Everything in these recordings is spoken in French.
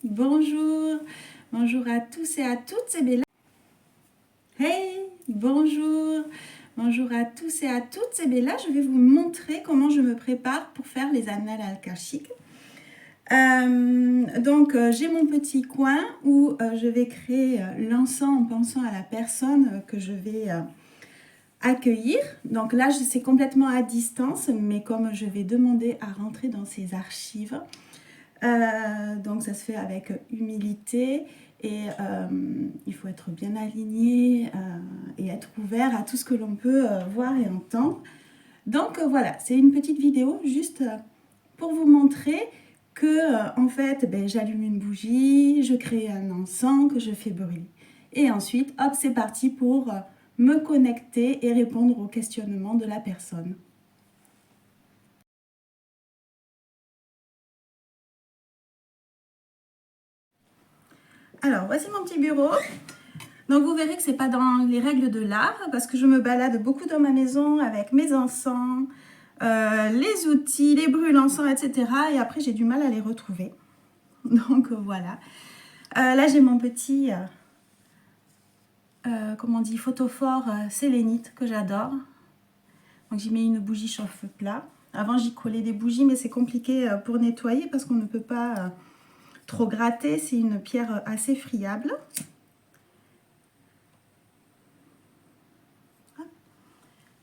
bonjour, bonjour à tous et à toutes, c'est Bella. Hey, bonjour, bonjour à tous et à toutes, c'est Bella. Je vais vous montrer comment je me prépare pour faire les annales akashiques. J'ai mon petit coin où je vais créer l'encens en pensant à la personne que je vais accueillir. Donc là, c'est complètement à distance, mais comme je vais demander à rentrer dans ces archives, donc ça se fait avec humilité et il faut être bien aligné et être ouvert à tout ce que l'on peut voir et entendre. Donc voilà, c'est une petite vidéo juste pour vous montrer que en fait, j'allume une bougie, je crée un encens que je fais brûler. Et ensuite, hop, c'est parti pour me connecter et répondre aux questionnements de la personne. Alors, voici mon petit bureau. Donc, vous verrez que ce n'est pas dans les règles de l'art parce que je me balade beaucoup dans ma maison avec mes encens, les outils, les brûle-encens, etc. Et après, j'ai du mal à les retrouver. Donc, voilà. Là, j'ai mon petit, comment on dit, photophore sélénite que j'adore. Donc, j'y mets une bougie chauffe plat. Avant, j'y collais des bougies, mais c'est compliqué pour nettoyer parce qu'on ne peut pas trop gratter. C'est une pierre assez friable.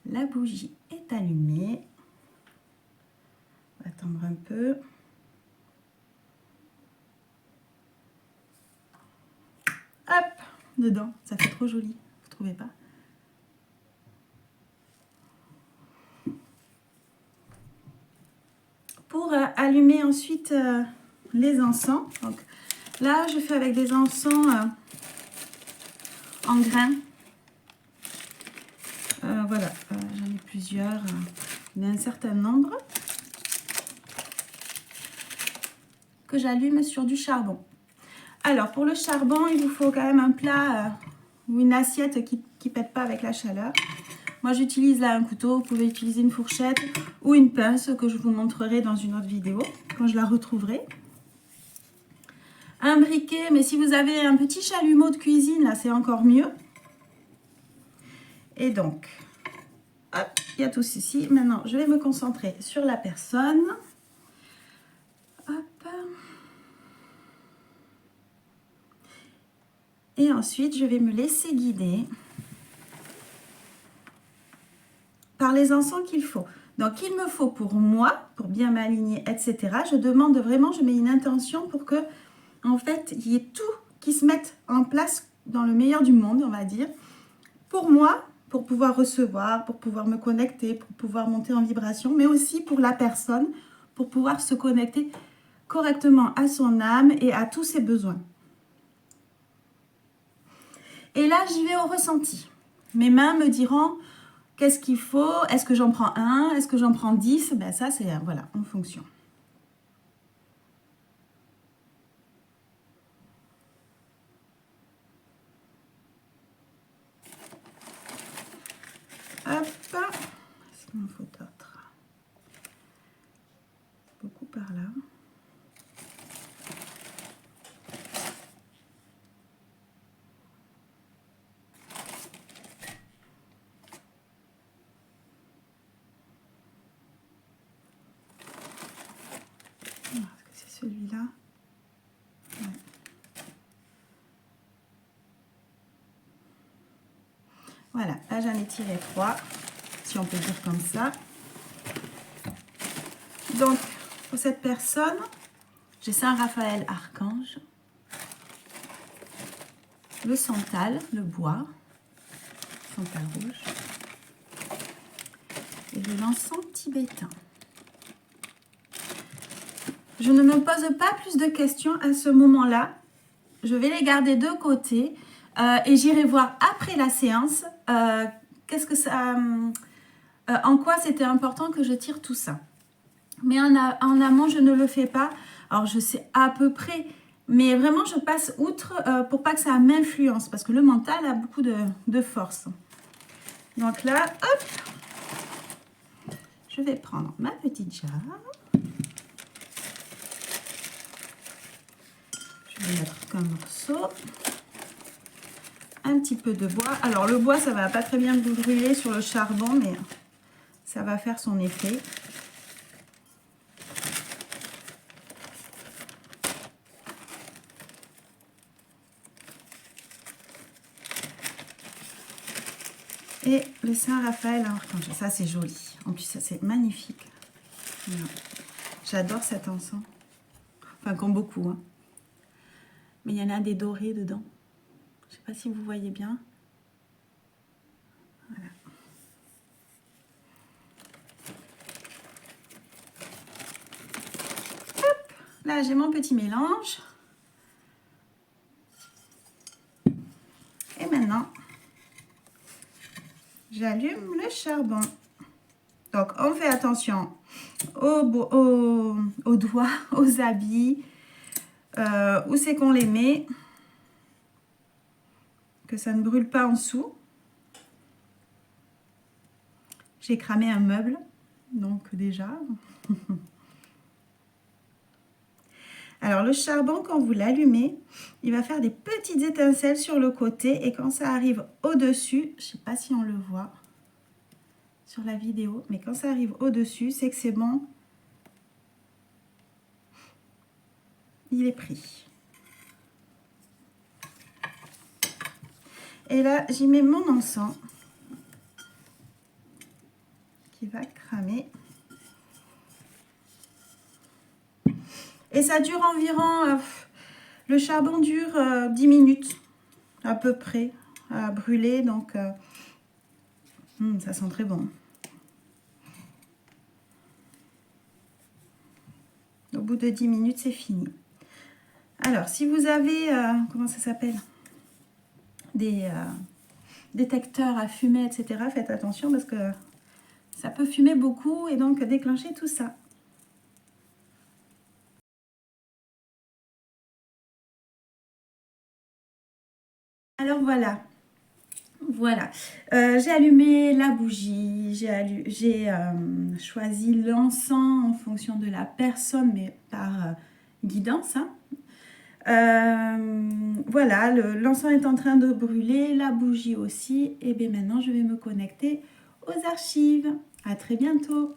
La bougie est allumée. On va attendre un peu. Hop, dedans. Ça fait trop joli. Vous trouvez pas? Pour allumer ensuite les encens. Donc, là, je fais avec des encens en grains. Voilà, j'en ai plusieurs. Il y en a un certain nombre que j'allume sur du charbon. Alors, pour le charbon, il vous faut quand même un plat ou une assiette qui ne pète pas avec la chaleur. Moi, j'utilise là un couteau. Vous pouvez utiliser une fourchette ou une pince que je vous montrerai dans une autre vidéo quand je la retrouverai. Un briquet, mais si vous avez un petit chalumeau de cuisine, là, c'est encore mieux. Et donc, hop, il y a tout ceci. Maintenant, je vais me concentrer sur la personne. Hop. Et ensuite, je vais me laisser guider par les encens qu'il faut. Donc, il me faut pour moi, pour bien m'aligner, etc. Je demande vraiment, je mets une intention pour que, en fait, il y ait tout qui se mette en place dans le meilleur du monde, on va dire. Pour moi, pour pouvoir recevoir, pour pouvoir me connecter, pour pouvoir monter en vibration, mais aussi pour la personne, pour pouvoir se connecter correctement à son âme et à tous ses besoins. Et là, j'y vais au ressenti. Mes mains me diront qu'est-ce qu'il faut, est-ce que j'en prends un, est-ce que j'en prends 10, ben ça c'est voilà, en fonction. Hop, est-ce qu'il m'en faut d'autres? Beaucoup par là. Est-ce que c'est celui-là? Ouais. Voilà, là j'en ai tiré 3, si on peut dire comme ça. Donc, pour cette personne, j'ai Saint Raphaël Archange, le santal, le bois, santal rouge, et de l'encens tibétain. Je ne me pose pas plus de questions à ce moment-là. Je vais les garder de côté et j'irai voir après la séance qu'est-ce que ça, en quoi c'était important que je tire tout ça. Mais en amont, je ne le fais pas. Alors, je sais à peu près, mais vraiment, je passe outre pour pas que ça m'influence parce que le mental a beaucoup de force. Donc là, hop, je vais prendre ma petite jarre. Je vais mettre qu'un morceau. Un petit peu de bois. Alors le bois, ça va pas très bien brûler sur le charbon, mais ça va faire son effet. Et le Saint-Raphaël Archange. Ça, c'est joli. En plus, ça, c'est magnifique. Voilà. J'adore cet encens. Enfin, comme beaucoup. Hein. Mais il y en a des dorés dedans. Je ne sais pas si vous voyez bien. Voilà. Hop, là, j'ai mon petit mélange. Et maintenant, j'allume le charbon. Donc, on fait attention aux doigts, aux habits, où c'est qu'on les met, que ça ne brûle pas en dessous. J'ai cramé un meuble, donc déjà. Alors, le charbon, quand vous l'allumez, il va faire des petites étincelles sur le côté. Et quand ça arrive au-dessus, je ne sais pas si on le voit sur la vidéo, mais quand ça arrive au-dessus, c'est que c'est bon. Il est pris. Et là, j'y mets mon encens qui va cramer. Et ça dure environ, le charbon dure 10 minutes à peu près à brûler, donc ça sent très bon. Au bout de 10 minutes, c'est fini. Alors, si vous avez, comment ça s'appelle, des détecteurs à fumer, etc., faites attention parce que ça peut fumer beaucoup et donc déclencher tout ça. Alors voilà, j'ai allumé la bougie, j'ai choisi l'encens en fonction de la personne, mais par guidance. Hein. Voilà, l'encens est en train de brûler, la bougie aussi. Et bien maintenant, je vais me connecter aux archives. À très bientôt.